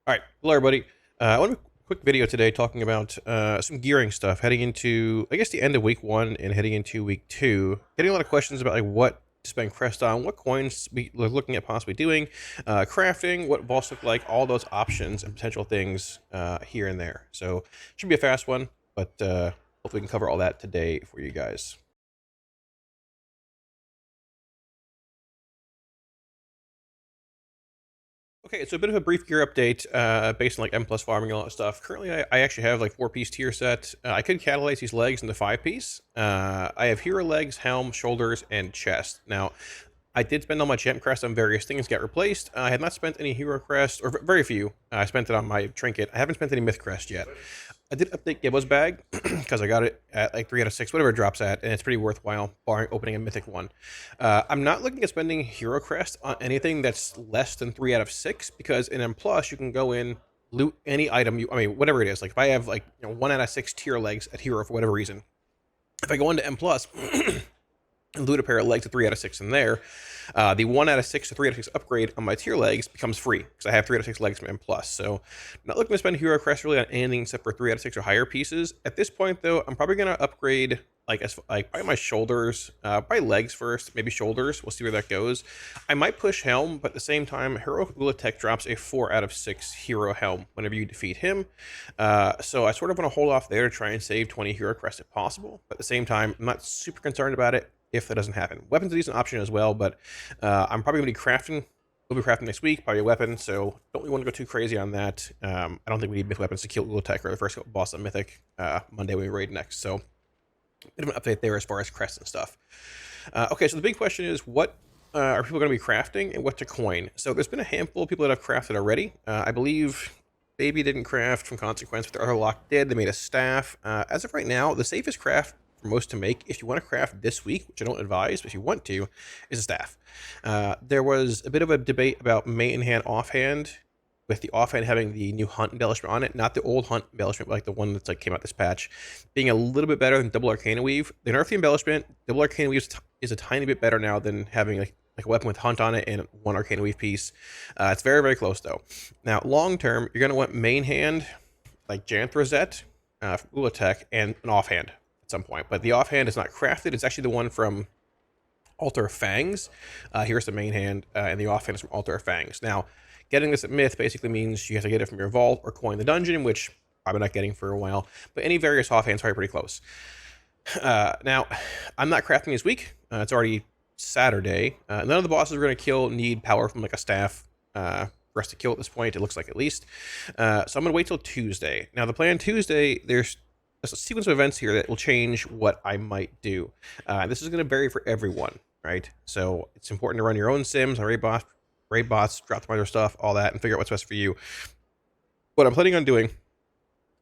All right, hello everybody. I want to make a quick video today talking about some gearing stuff heading into, I guess, the end of week 1 and heading into week 2. Getting a lot of questions about like what to spend crest on, what coins we're looking at possibly doing, crafting, what vaults look like, all those options and potential things here and there. So should be a fast one, but hopefully we can cover all that today for you guys. Okay, so a bit of a brief gear update based on like M plus farming and all that stuff. Currently, I actually have like 4-piece tier set. I could catalyze these legs into 5-piece. I have hero legs, helm, shoulders, and chest. Now, I did spend all my champ crest on various things, get replaced. I had not spent any hero crest, or very few. I spent it on my trinket. I haven't spent any myth crest yet. I did update Gibbo's bag because I got it at like 3 out of 6, whatever it drops at, and it's pretty worthwhile, barring opening a mythic one. I'm not looking at spending hero crest on anything that's less than 3 out of 6 because in M plus you can go in, loot any item I mean, whatever it is. Like if I have like 1 out of 6 tier legs at hero for whatever reason, if I go into M plus and loot a pair of legs at 3 out of 6 in there, the 1 out of 6 to 3 out of 6 upgrade on my tier legs becomes free because I have 3 out of 6 legs from M+. So not looking to spend hero crest really on anything except for 3 out of 6 or higher pieces. At this point though, I'm probably going to upgrade like probably my shoulders, probably legs first, maybe shoulders. We'll see where that goes. I might push helm, but at the same time, Heroic Warlock drops a 4 out of 6 hero helm whenever you defeat him. So I sort of want to hold off there to try and save 20 hero crest if possible. But at the same time, I'm not super concerned about it if that doesn't happen. Weapons are a decent option as well, but I'm probably going to be crafting. We'll be crafting next week, probably a weapon, so don't really want to go too crazy on that. I don't think we need myth weapons to kill Warlock or the first boss on Mythic Monday when we raid next. So bit of an update there as far as crests and stuff. Okay, so the big question is what are people going to be crafting and what to coin? So there's been a handful of people that have crafted already. I believe Baby didn't craft from consequence, but the other Warlock did. They made a staff. As of right now, the safest craft for most to make, if you want to craft this week, which I don't advise, but if you want to, is a staff. There was a bit of a debate about main hand offhand, with the offhand having the new hunt embellishment on it, not the old hunt embellishment, but like the one that's like came out this patch, being a little bit better than double arcana weave. They nerfed the embellishment. Double arcana weave is a tiny bit better now than having like a weapon with hunt on it and 1 arcana weave piece. It's very, very close though. Now, long term, you're gonna want main hand, like Janth Rosette, Ulatech, and an offhand at some point. But the offhand is not crafted. It's actually the one from Altar of Fangs. Here's the main hand, and the offhand is from Altar of Fangs. Now, getting this at Myth basically means you have to get it from your vault or coin the dungeon, which probably not getting for a while, but any various offhands are pretty close. Now, I'm not crafting this week. It's already Saturday. None of the bosses we're going to kill need power from like a staff for us to kill at this point, it looks like at least. So I'm going to wait till Tuesday. Now, the plan Tuesday, there's a sequence of events here that will change what I might do. This is going to vary for everyone, right? So it's important to run your own sims, raid bots, drop the other stuff, all that, and figure out what's best for you. What I'm planning on doing,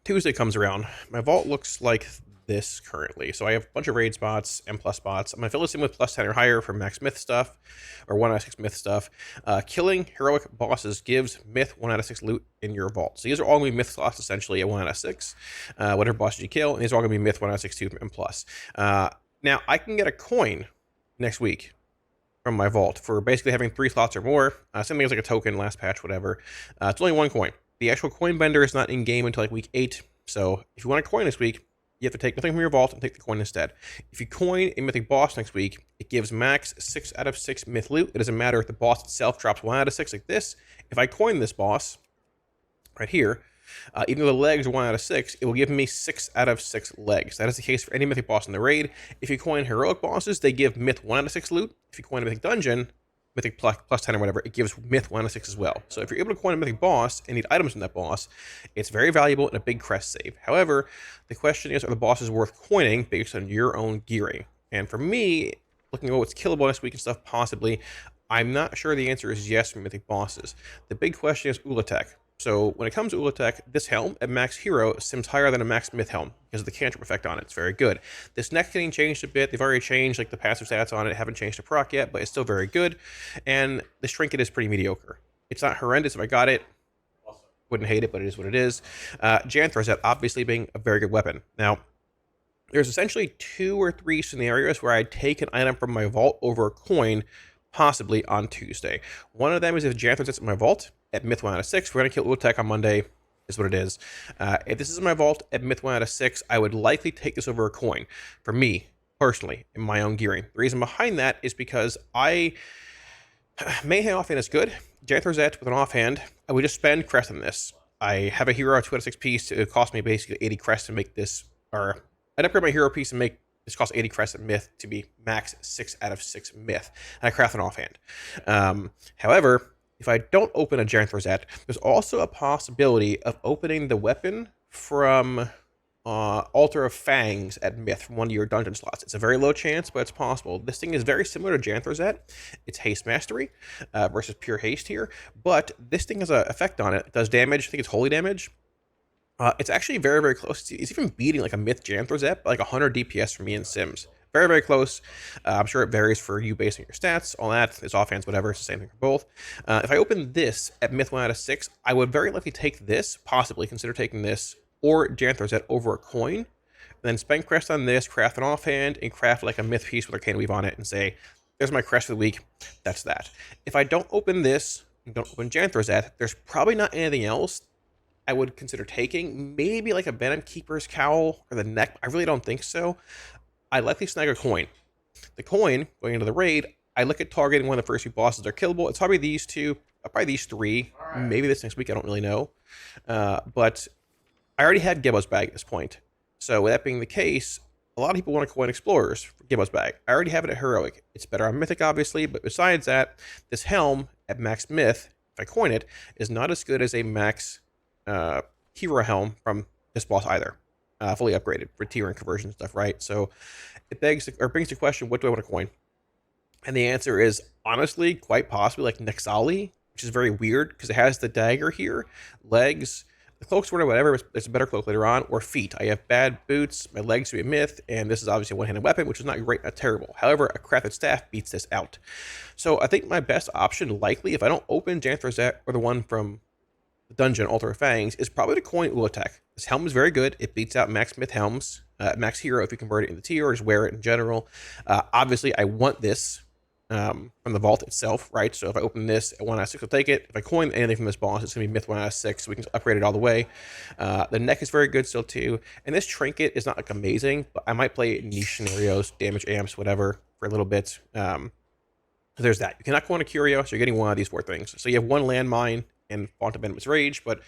Tuesday comes around, my vault looks like this currently. So I have a bunch of raid spots, M+ spots. I'm going to fill this in with plus 10 or higher for max myth stuff, or 1 out of 6 myth stuff. Killing heroic bosses gives myth 1 out of 6 loot in your vault. So these are all going to be myth slots essentially at 1 out of 6. Whatever bosses you kill, and these are all going to be myth 1 out of 6 too from M+. Now, I can get a coin next week from my vault for basically having 3 slots or more. Same thing as like a token, last patch, whatever. It's only 1 coin. The actual coin bender is not in game until like week 8. So if you want a coin this week, you have to take nothing from your vault and take the coin instead. If you coin a mythic boss next week, it gives max 6 out of 6 myth loot. It doesn't matter if the boss itself drops 1 out of 6 like this. If I coin this boss right here, even though the legs are 1 out of 6, it will give me 6 out of 6 legs. That is the case for any mythic boss in the raid. If you coin heroic bosses, they give myth 1 out of 6 loot. If you coin a mythic dungeon, mythic plus 10 or whatever, it gives myth 1 out of 6 as well. So if you're able to coin a mythic boss and need items from that boss, it's very valuable and a big crest save. However, the question is, are the bosses worth coining based on your own gearing? And for me, looking at what's killable next week and stuff, possibly, I'm not sure the answer is yes for mythic bosses. The big question is Ulatech. So when it comes to Ulatech, this helm at max hero sims higher than a max myth helm because of the cantrip effect on it. It's very good. This neck getting changed a bit. They've already changed like the passive stats on it. Haven't changed the proc yet, but it's still very good. And the trinket is pretty mediocre. It's not horrendous. If I got it, wouldn't hate it, but it is what it is. Janth Rosette obviously being a very good weapon. Now, there's essentially 2 or 3 scenarios where I'd take an item from my vault over a coin, possibly on Tuesday. One of them is if Janth Rosette's in my vault, at Myth 1 out of 6. We're going to kill Ulatech on Monday, is what it is. If this is my vault at Myth 1 out of 6, I would likely take this over a coin. For me, personally, in my own gearing. The reason behind that is because Mayhem offhand is good. Janthrazet with an offhand, I would just spend crest on this. I have a hero 2 out of 6 piece. It would cost me basically 80 crest to make this, or I'd upgrade my hero piece and make this cost 80 crest at Myth to be max 6 out of 6 Myth. And I craft an offhand. However, if I don't open a Janthrazet, there's also a possibility of opening the weapon from Altar of Fangs at Myth from one of your dungeon slots. It's a very low chance, but it's possible. This thing is very similar to Janthrazet. It's haste mastery versus pure haste here, but this thing has an effect on it. It does damage. I think it's holy damage. It's actually very, very close. It's even beating like a Myth Janthrazet, like 100 DPS for me in Sims. Very, very close. I'm sure it varies for you based on your stats, all that. It's offhands, whatever. It's the same thing for both. If I open this at Myth 1 out of 6, I would very likely take this, possibly consider taking this, or Janthrazet over a coin, and then spend crest on this, craft an offhand, and craft like a Myth piece with Arcane Weave on it, and say, there's my crest for the week, that's that. If I don't open this, and don't open Janthrazet, there's probably not anything else I would consider taking. Maybe like a Venom Keeper's Cowl, or the neck, I really don't think so. I'd likely snag a coin. The coin, going into the raid, I look at targeting one of the first few bosses that are killable. It's probably these two, probably these three, maybe this next week, I don't really know. But I already had Gibbo's bag at this point. So with that being the case, a lot of people want to coin Explorers for Gibbo's bag. I already have it at Heroic. It's better on Mythic, obviously, but besides that, this helm at max Myth, if I coin it, is not as good as a max hero helm from this boss either. Fully upgraded for tier and conversion stuff, right? So it brings the question, what do I want to coin? And the answer is, honestly, quite possibly like Nexali, which is very weird because it has the dagger here, legs, the cloak sword or whatever, there's a better cloak later on, or feet. I have bad boots, my legs to be a Myth, and this is obviously a one-handed weapon, which is not great, not terrible. However, a crafted staff beats this out. So I think my best option, likely, if I don't open Janthrazet or the one from the dungeon, Altar of Fangs, is probably to coin Ulatech. This helm is very good. It beats out max Myth helms, max hero if you convert it into tier or just wear it in general. Obviously, I want this from the vault itself, right? So if I open this at 1 out of 6, I'll take it. If I coin anything from this boss, it's going to be Myth 1 out of 6, so we can upgrade it all the way. The neck is very good still, too. And this trinket is not, like, amazing, but I might play niche scenarios, damage amps, whatever, for a little bit. So there's that. You cannot coin a curio, so you're getting one of these 4 things. So you have 1 landmine and Font of Venomous Rage, but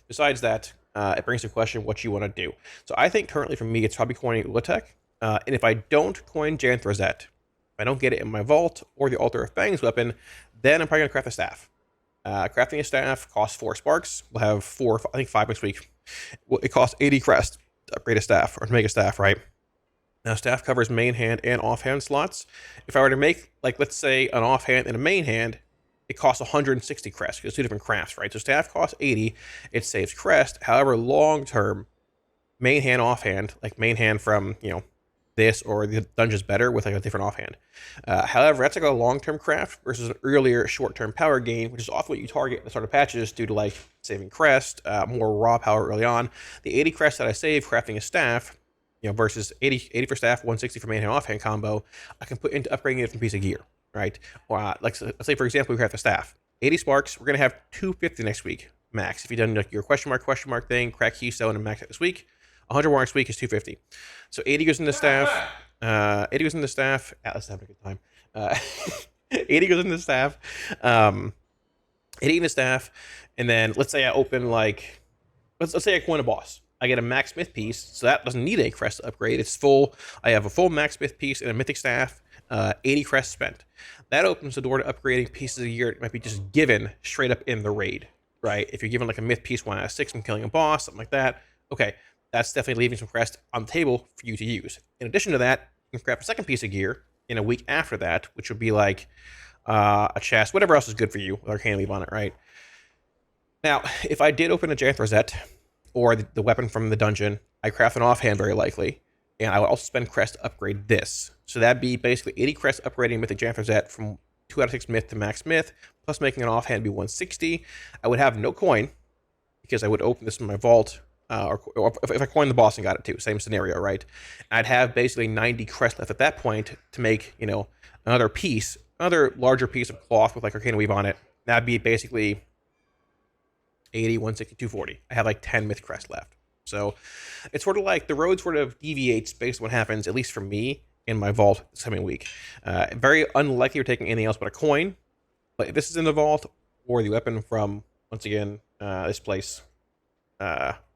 besides that, it brings to question what you want to do. So I think currently for me, it's probably coining Ulatech. And if I don't coin Janthrazet, if I don't get it in my vault or the Altar of Fangs weapon, then I'm probably going to craft a staff. Crafting a staff costs 4 sparks. We'll have 4, I think 5 next week. Well, it costs 80 crest to upgrade a staff, or to make a staff, right? Now, staff covers main hand and offhand slots. If I were to make, like, let's say, an offhand and a main hand, it costs 160 crest, because it's 2 different crafts, right? So staff costs 80, it saves crest. However, long-term, main hand, offhand, like main hand from, you know, this or the dungeon's better with like a different offhand. However, that's like a long-term craft versus an earlier short-term power gain, which is often what you target at the start of patches due to like saving crest, more raw power early on. The 80 crest that I save crafting a staff, you know, versus 80 for staff, 160 for main hand offhand combo, I can put into upgrading a different piece of gear, right? Or like let's say for example we craft a staff, 80 sparks. We're gonna have 250 next week max. If you've done like your question mark thing, crack keystone and max it this week. 100 war next week is 250. So 80 goes into staff. 80 goes into staff. Let's have a good time. 80 goes into staff. 80 into staff. And then let's say I open like, let's say I coin a boss. I get a max Myth piece, so that doesn't need a crest upgrade. It's full. I have a full max Myth piece and a Mythic staff. 80 crest spent. That opens the door to upgrading pieces a year. It might be just given straight up in the raid, right? If you're given like a Myth piece 1 out of 6 from killing a boss, something like that. Okay. That's definitely leaving some crest on the table for you to use. In addition to that, you can grab a second piece of gear in a week after that, which would be like a chest, whatever else is good for you with Arcane Weave on it, right? Now, if I did open a Janthrazet or the weapon from the dungeon, I craft an offhand very likely, and I would also spend crest to upgrade this. So that'd be basically 80 crest upgrading Mythic Janthrazet from 2 out of 6 Myth to max Myth, plus making an offhand be 160. I would have no coin because I would open this in my vault. Or if I coined the boss and got it too, same scenario, right? I'd have basically 90 crest left at that point to make, you know, another piece, another larger piece of cloth with like Arcane Weave on it. That'd be basically 80, 160, 240. I have like 10 Myth Crest left. So it's sort of like the road sort of deviates based on what happens, at least for me, in my vault this coming week. Very unlikely you're taking anything else but a coin. But if this is in the vault, or the weapon from, once again, this place,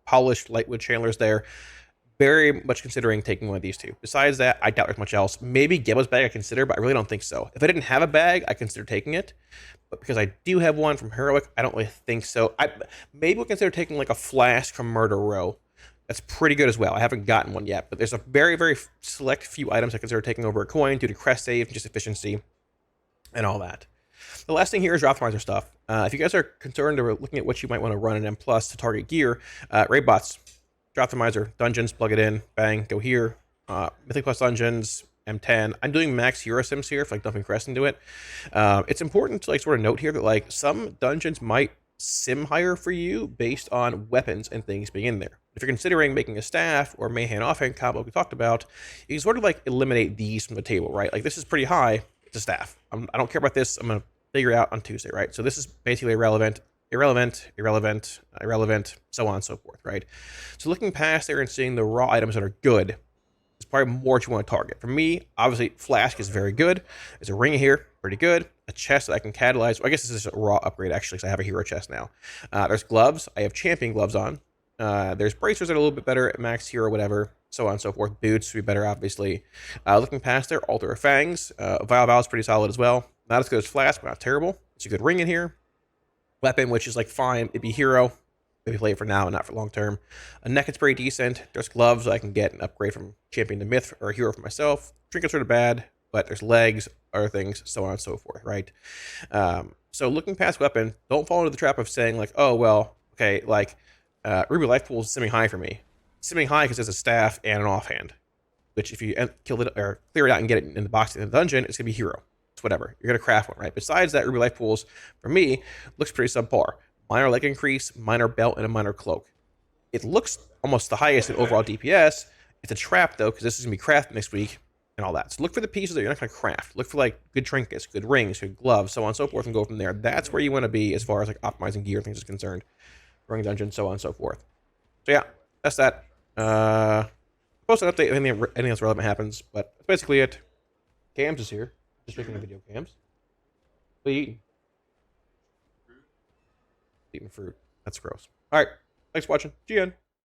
polished Lightwood Chandler's there, very much considering taking one of these two. Besides that, I doubt there's much else. Maybe Gibbo's bag I consider, but I really don't think so. If I didn't have a bag, I consider taking it. But because I do have one from Heroic, I don't really think so. Maybe we'll consider taking like a flask from Murder Row. That's pretty good as well. I haven't gotten one yet, but there's a very, very select few items I consider taking over a coin due to crest save, just efficiency, and all that. The last thing here is Optimizer stuff. If you guys are concerned or looking at what you might want to run in M Plus to target gear, raid bots, Optimizer, dungeons, plug it in, bang, go here. Mythic Plus dungeons, M10. I'm doing max hero sims here for like dumping crest into it. It's important to like sort of note here that like some dungeons might sim higher for you based on weapons and things being in there. If you're considering making a staff or Mayhem offhand combo we talked about, you can sort of like eliminate these from the table, right? Like this is pretty high, it's a staff. I don't care about this, I'm gonna figure it out on Tuesday, right? So this is basically irrelevant, so on and so forth, right? So looking past there and seeing the raw items that are good is probably more what you want to target. For me, obviously, Flask is very good. There's a ring here, pretty good. A chest that I can catalyze. Well, I guess this is a raw upgrade, actually, because I have a hero chest now. There's gloves. I have champion gloves on. There's bracers that are a little bit better at max hero, whatever, so on and so forth. Boots would be better, obviously. Looking past there, Altar of Fangs. Vile is pretty solid as well. Not as good as Flask, but not terrible. It's a good ring in here. Weapon, which is like fine. It'd be hero. Maybe play it for now and not for long term. A neck is pretty decent. There's gloves. I can get an upgrade from champion to myth or a hero for myself. Trinket's sort of bad, but there's legs, other things, so on and so forth, right? So looking past weapon, don't fall into the trap of saying like, oh, well, okay, like Ruby Life Pool is simming high for me. Simming high because there's a staff and an offhand, which if you kill it or clear it out and get it in the box in the dungeon, it's going to be hero. It's whatever. You're going to craft one, right? Besides that, Ruby Life Pools, for me, looks pretty subpar. Minor leg increase, minor belt, and a minor cloak. It looks almost the highest in overall DPS. It's a trap, though, because this is going to be crafted next week and all that. So look for the pieces that you're not going to craft. Look for, like, good trinkets, good rings, good gloves, so on and so forth, and go from there. That's where you want to be as far as, like, optimizing gear things is concerned. Running dungeons, so on and so forth. So, yeah, that's that. Post an update if anything else relevant happens, but that's basically it. Cams is here. Just making a video, Cams. What are you eating? Eating fruit. That's gross. All right. Thanks for watching. GN.